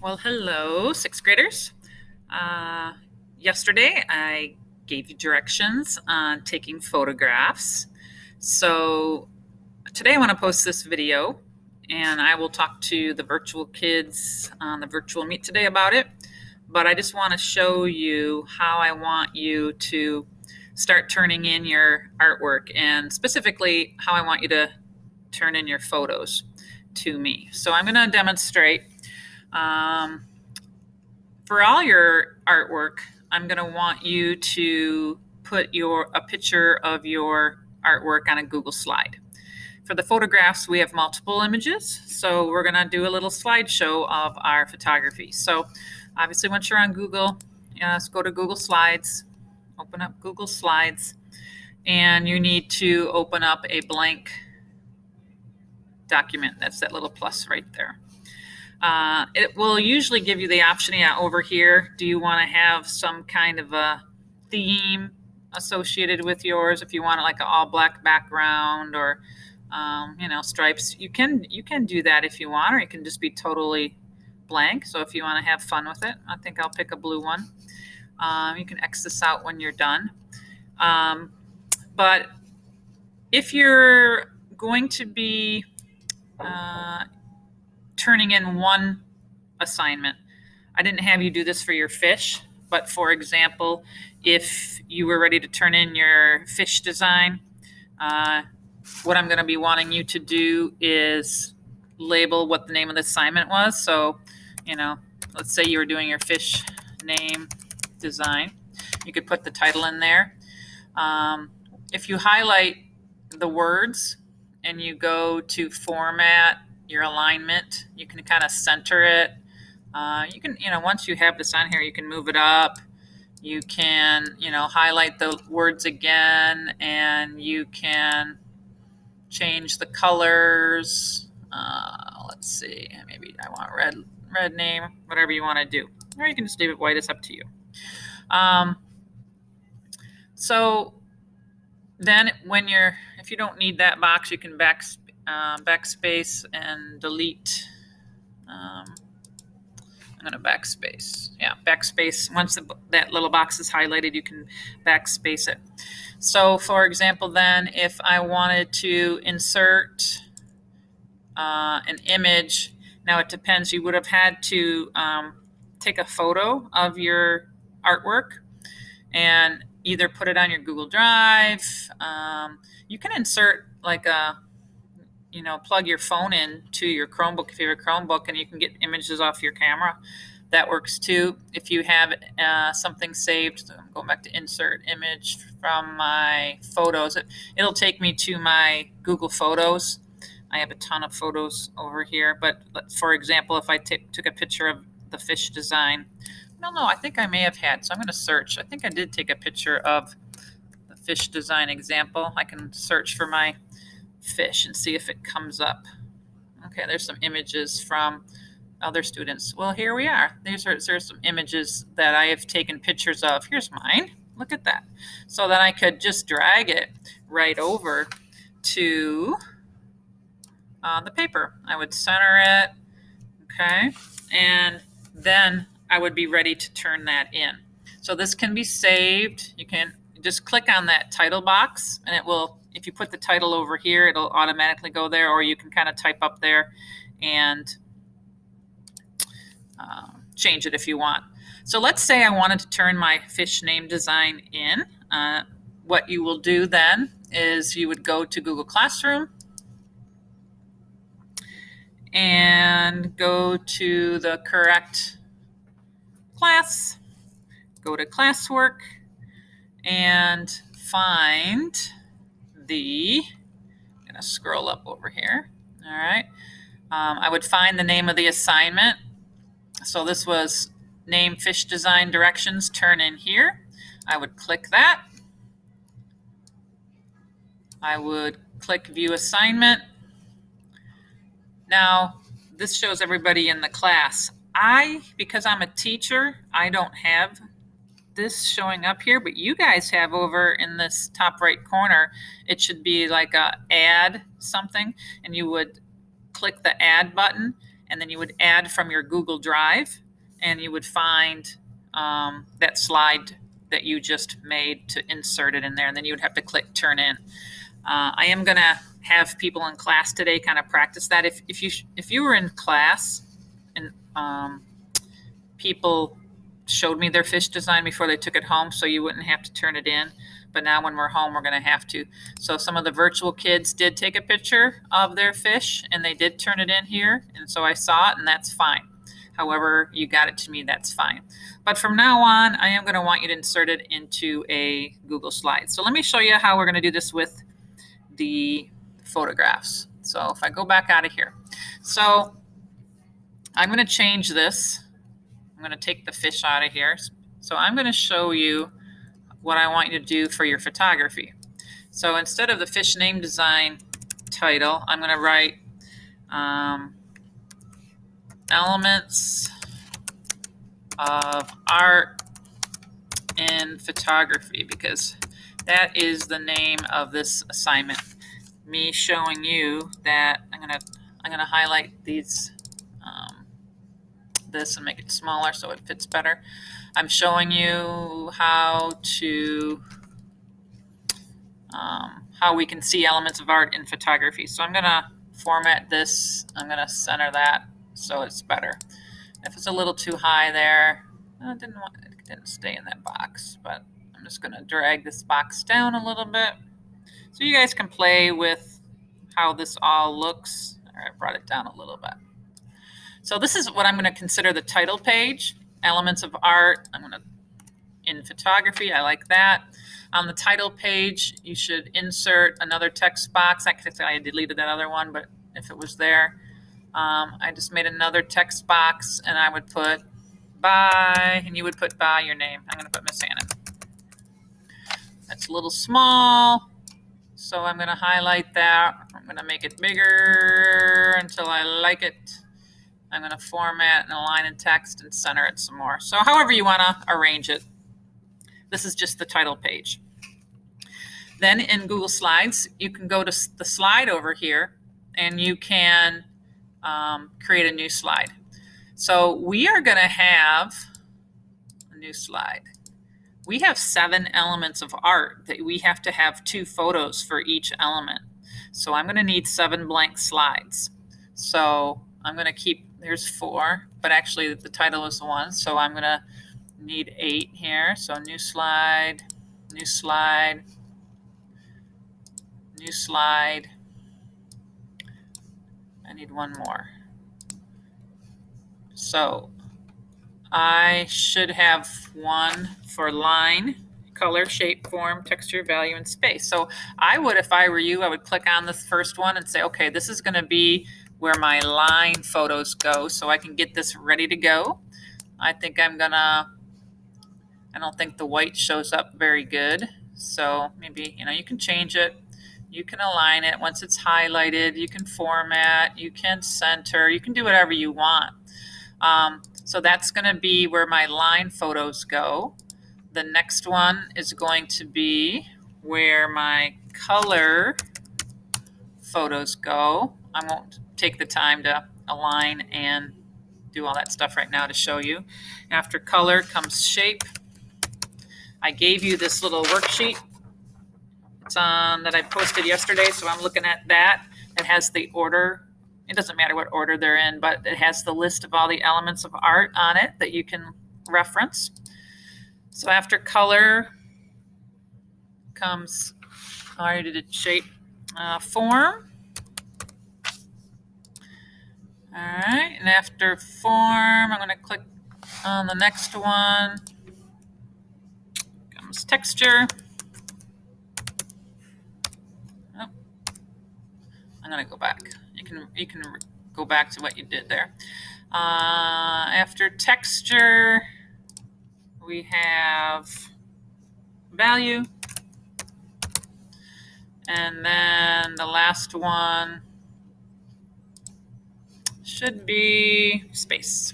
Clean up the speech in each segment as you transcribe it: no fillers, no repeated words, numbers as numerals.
Well, hello, sixth graders. Uh, Yesterday, I gave you directions on taking photographs. So today, I want to post this video, and I will talk to the virtual kids on the virtual meet today about it. But I just want to show you how I want you to start turning in your artwork, and specifically how I want you to turn in your photos to me. So I'm going to demonstrate. Um, for all your artwork, I'm going to want you to put a picture of your artwork on a Google slide. For the photographs, we have multiple images, so we're going to do a little slideshow of our photography. So obviously, once you're on Google, let's go to Google Slides, open up Google Slides, and you need to open up a blank document. That's that little plus right there. It will usually give you the option, over here, do you want to have some kind of a theme associated with yours? If you want like an all black background or, stripes, you can do that if you want, or it can just be totally blank. So if you want to have fun with it, I think I'll pick a blue one. You can X this out when you're done. But if you're going to be turning in one assignment, I didn't have you do this for your fish, but for example, if you were ready to turn in your fish design, what I'm going to be wanting you to do is label what the name of the assignment was. So, let's say you were doing your fish name design. You could put the title in there. If you highlight the words and you go to format, your alignment, you can kind of center it. You can, once you have this on here, you can move it up. You can, highlight the words again, and you can change the colors. Let's see, maybe I want red name, whatever you want to do. Or you can just leave it white, it's up to you. So then if you don't need that box, you can backspace and delete. I'm going to backspace. Yeah, backspace. Once that little box is highlighted, you can backspace it. So, for example, then if I wanted to insert an image, now it depends. You would have had to take a photo of your artwork and either put it on your Google Drive. You can insert like plug your phone in to your Chromebook if you have a Chromebook, and you can get images off your camera. That works too. If you have something saved, so I'm going back to insert image from my photos. It'll take me to my Google Photos. I have a ton of photos over here, but for example, if I took a picture of the fish design, no, I think I may have had, so I'm going to search. I think I did take a picture of the fish design example. I can search for my fish and see if it comes up. Okay, there's some images from other students. Well, here we are. There's some images that I have taken pictures of. Here's mine. Look at that. So then I could just drag it right over to the paper. I would center it, okay, and then I would be ready to turn that in. So this can be saved. You can just click on that title box, and it will, if you put the title over here, it'll automatically go there, or you can kind of type up there and change it if you want. So let's say I wanted to turn my fish name design in. What you will do then is you would go to Google Classroom and go to the correct class, go to classwork, and find I'm going to scroll up over here. All right. I would find the name of the assignment. So this was name fish design directions, turn in here. I would click that. I would click view assignment. Now, this shows everybody in the class. Because I'm a teacher, I don't have this showing up here, but you guys have over in this top right corner, it should be like a add something, and you would click the add button, and then you would add from your Google Drive, and you would find that slide that you just made to insert it in there, and then you would have to click turn in. I am going to have people in class today kind of practice that. If you were in class and people showed me their fish design before they took it home, so you wouldn't have to turn it in. But now when we're home, we're going to have to. So some of the virtual kids did take a picture of their fish, and they did turn it in here. And so I saw it, and that's fine. However you got it to me, that's fine. But from now on, I am going to want you to insert it into a Google slide. So let me show you how we're going to do this with the photographs. So if I go back out of here. So I'm going to change this. I'm going to take the fish out of here. So I'm going to show you what I want you to do for your photography. So instead of the fish name design title, I'm going to write elements of art in photography, because that is the name of this assignment. Me showing you that I'm gonna highlight these this and make it smaller so it fits better. I'm showing you how we can see elements of art in photography. So I'm gonna format this. I'm gonna center that so it's better. If it's a little too high there, it didn't stay in that box, but I'm just gonna drag this box down a little bit so you guys can play with how this all looks. All right, I brought it down a little bit. So this is what I'm going to consider the title page, elements of art. In photography, I like that. On the title page, you should insert another text box. I deleted that other one, but if it was there, I just made another text box, and I would put by, and you would put by your name. I'm going to put Miss Annan. That's a little small, so I'm going to highlight that. I'm going to make it bigger until I like it. I'm going to format and align in text and center it some more. So however you want to arrange it. This is just the title page. Then in Google Slides, you can go to the slide over here, and you can create a new slide. So we are going to have a new slide. We have 7 elements of art that we have to have 2 photos for each element. So I'm going to need 7 blank slides. So I'm going to keep, there's 4, but actually the title is 1. So I'm going to need 8 here. So new slide, new slide, new slide. I need 1 more. So I should have 1 for line, color, shape, form, texture, value, and space. So I would, if I were you, I would click on this first one and say, okay, this is going to be where my line photos go, so I can get this ready to go. I think I don't think the white shows up very good. So maybe, you can change it. You can align it. Once it's highlighted, you can format, you can center, you can do whatever you want. So that's going to be where my line photos go. The next one is going to be where my color photos go. I won't take the time to align and do all that stuff right now to show you. After color comes shape. I gave you this little worksheet. It's on that I posted yesterday, so I'm looking at that. It has the order. It doesn't matter what order they're in, but it has the list of all the elements of art on it that you can reference. So after color comes, I already did shape, form. All right, and after form, I'm going to click on the next one. Comes texture. Oh, I'm going to go back. You can go back to what you did there. After texture, we have value. And then the last one should be space.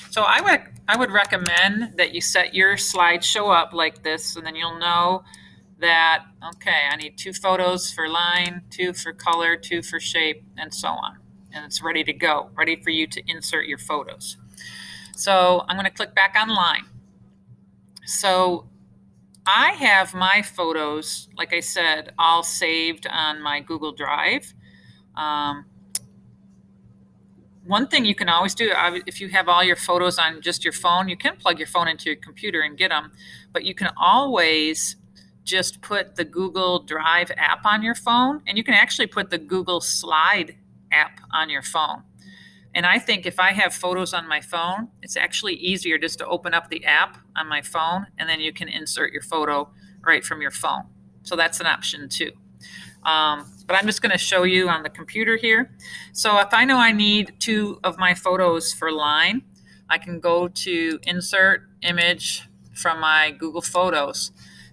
So I would recommend that you set your slideshow up like this, and then you'll know that, okay, I need 2 photos for line, 2 for color, 2 for shape, and so on. and it's ready to go, ready for you to insert your photos. So I'm going to click back online. So I have my photos, like I said, all saved on my Google Drive. One thing you can always do, if you have all your photos on just your phone, you can plug your phone into your computer and get them, but you can always just put the Google Drive app on your phone, and you can actually put the Google Slide app on your phone. And I think if I have photos on my phone, it's actually easier just to open up the app on my phone, and then you can insert your photo right from your phone. So that's an option too. But I'm just going to show you on the computer here. So if I know I need 2 of my photos for line, I can go to Insert Image from my Google Photos.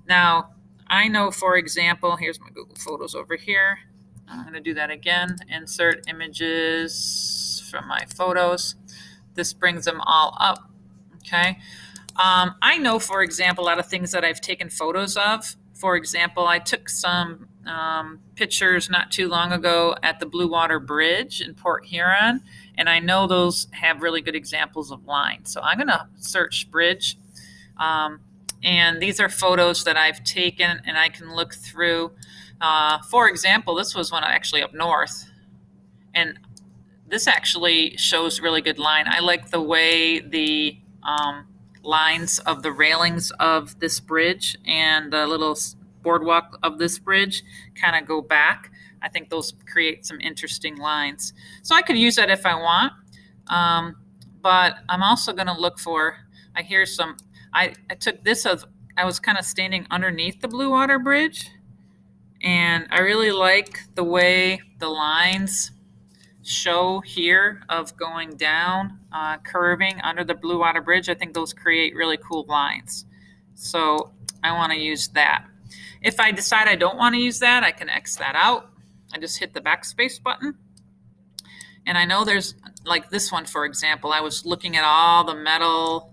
Now, I know, for example, here's my Google Photos over here. I'm going to do that again. Insert Images from my photos. This brings them all up. Okay. I know, for example, a lot of things that I've taken photos of. For example, I took some pictures not too long ago at the Blue Water Bridge in Port Huron, and I know those have really good examples of lines. So I'm going to search bridge, and these are photos that I've taken, and I can look through. For example, this was one actually up north, and this actually shows really good line. I like the way the lines of the railings of this bridge and the little boardwalk of this bridge kind of go back. I think those create some interesting lines. So I could use that if I want, but I'm also going to look for, I took this of, I was kind of standing underneath the Blue Water Bridge, and I really like the way the lines show here of going down, curving under the Blue Water Bridge. I think those create really cool lines. So I want to use that. If I decide I don't want to use that, I can X that out. I just hit the backspace button. And I know there's, like this one, for example, I was looking at all the metal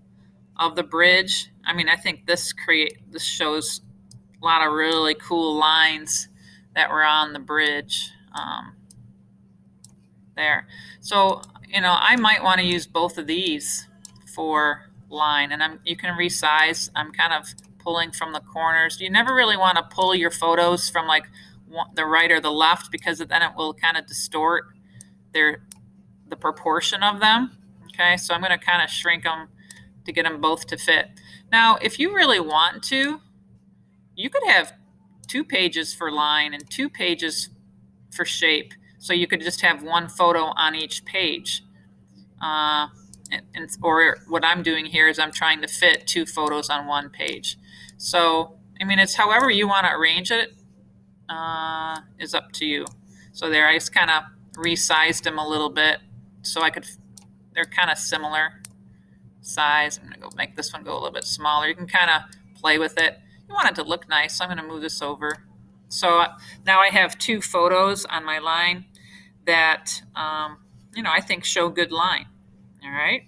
of the bridge. I mean, I think this shows a lot of really cool lines that were on the bridge. There. So, I might want to use both of these for line, and you can resize. I'm kind of pulling from the corners. You never really want to pull your photos from like the right or the left, because then it will kind of distort the proportion of them. Okay, so I'm going to kind of shrink them to get them both to fit. Now, if you really want to, you could have 2 pages for line and 2 pages for shape. So you could just have 1 photo on each page. Or what I'm doing here is I'm trying to fit 2 photos on 1 page. So, I mean, it's however you want to arrange it is up to you. So there, I just kind of resized them a little bit so they're kind of similar size. I'm going to make this one go a little bit smaller. You can kind of play with it. You want it to look nice, so I'm going to move this over. So now I have 2 photos on my line that, I think show good line. All right.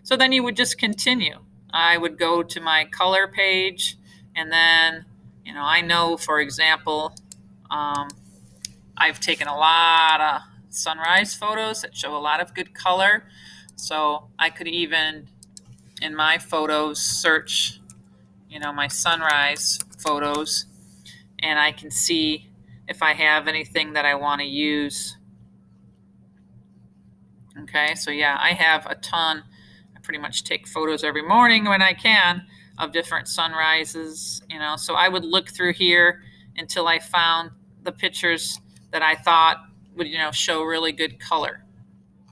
So then you would just continue. I would go to my color page, and then, I know, for example, I've taken a lot of sunrise photos that show a lot of good color. So I could even, in my photos, search, my sunrise photos, and I can see if I have anything that I want to use. Okay, so yeah, I have a ton. I pretty much take photos every morning when I can of different sunrises, so I would look through here until I found the pictures that I thought would, show really good color.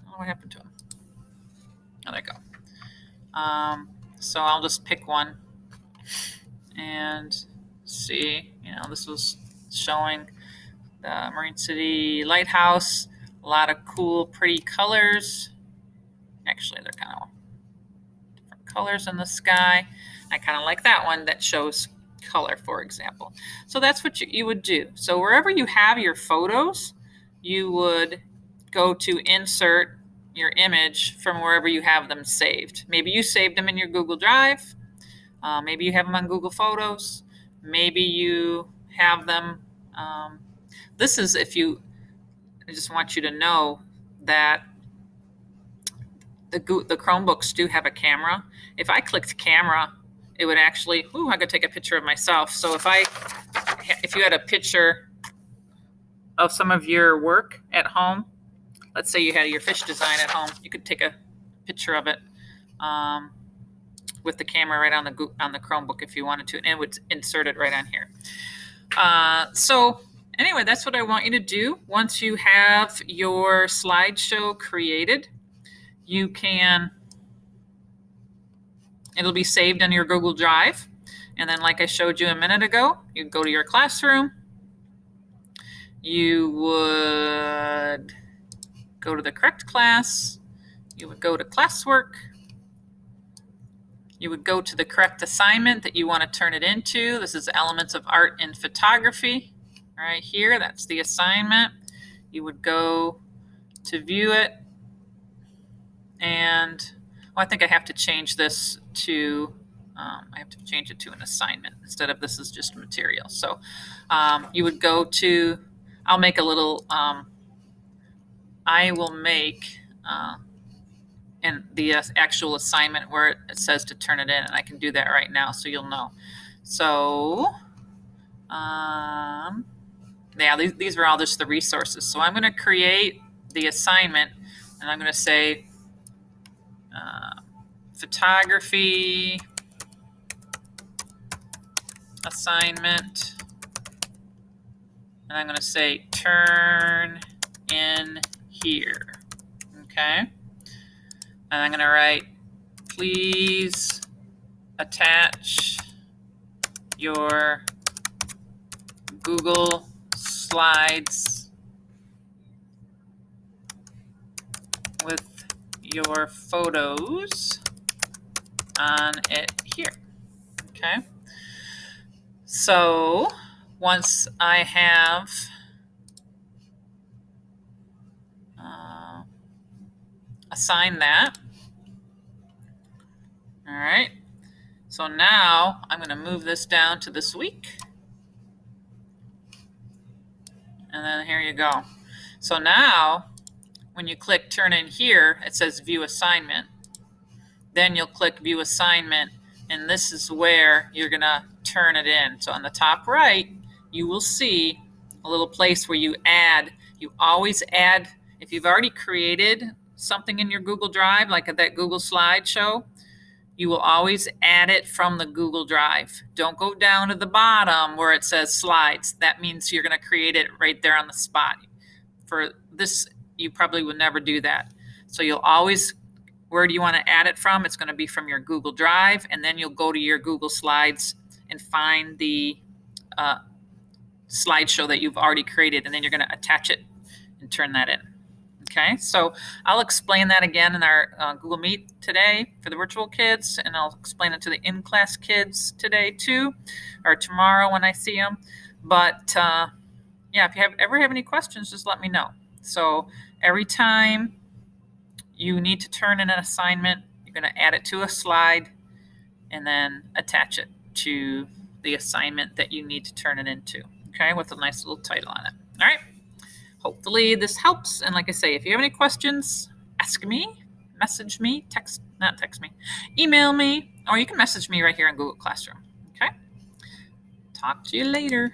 Oh, what happened to them? Oh, there you go. So I'll just pick one and see, this was showing the Marine City Lighthouse. A lot of cool, pretty colors. Actually, they're kind of different colors in the sky. I kind of like that one that shows color, for example. So that's what you would do. So wherever you have your photos, you would go to insert your image from wherever you have them saved. Maybe you saved them in your Google Drive. Maybe you have them on Google Photos. Maybe you have them. This is I just want you to know that the Chromebooks do have a camera. If I clicked camera, it would actually, I could take a picture of myself. So if you had a picture of some of your work at home, let's say you had your fish design at home, you could take a picture of it with the camera right on the Chromebook if you wanted to, and it would insert it right on here. So anyway, that's what I want you to do. Once you have your slideshow created, it'll be saved on your Google Drive. And then like I showed you a minute ago, you go to your classroom, you would go to the correct class, you would go to classwork, you would go to the correct assignment that you want to turn it into. This is Elements of Art in Photography. Right here, that's the assignment. You would go to view it, and I think I have to change this to, I have to change it to an assignment instead of this is just material. So you would go to, I'll make a little, I will make and the actual assignment where it says to turn it in, and I can do that right now so you'll know. So yeah, these are all just the resources. So I'm going to create the assignment, and I'm going to say photography assignment, and I'm going to say turn in here. Okay, and I'm going to write, please attach your Google Slides with your photos on it here. Okay. So once I have assigned that, all right. So now I'm going to move this down to this week. And then here you go. So now when you click turn in here, it says view assignment. Then you'll click view assignment, and this is where you're going to turn it in. So on the top right, you will see a little place where you always add, if you've already created something in your Google Drive, like at that Google slideshow, you will always add it from the Google Drive. Don't go down to the bottom where it says slides. That means you're going to create it right there on the spot. For this, you probably would never do that. So you'll always, where do you want to add it from? It's going to be from your Google Drive, and then you'll go to your Google Slides and find the slideshow that you've already created, and then you're going to attach it and turn that in. Okay, so I'll explain that again in our Google Meet today for the virtual kids, and I'll explain it to the in-class kids today too, or tomorrow when I see them. But yeah, if you ever have any questions, just let me know. So every time you need to turn in an assignment, you're going to add it to a slide and then attach it to the assignment that you need to turn it into, okay, with a nice little title on it. All right. Hopefully this helps. And like I say, if you have any questions, ask me, message me, email me, or you can message me right here in Google Classroom. Okay. Talk to you later.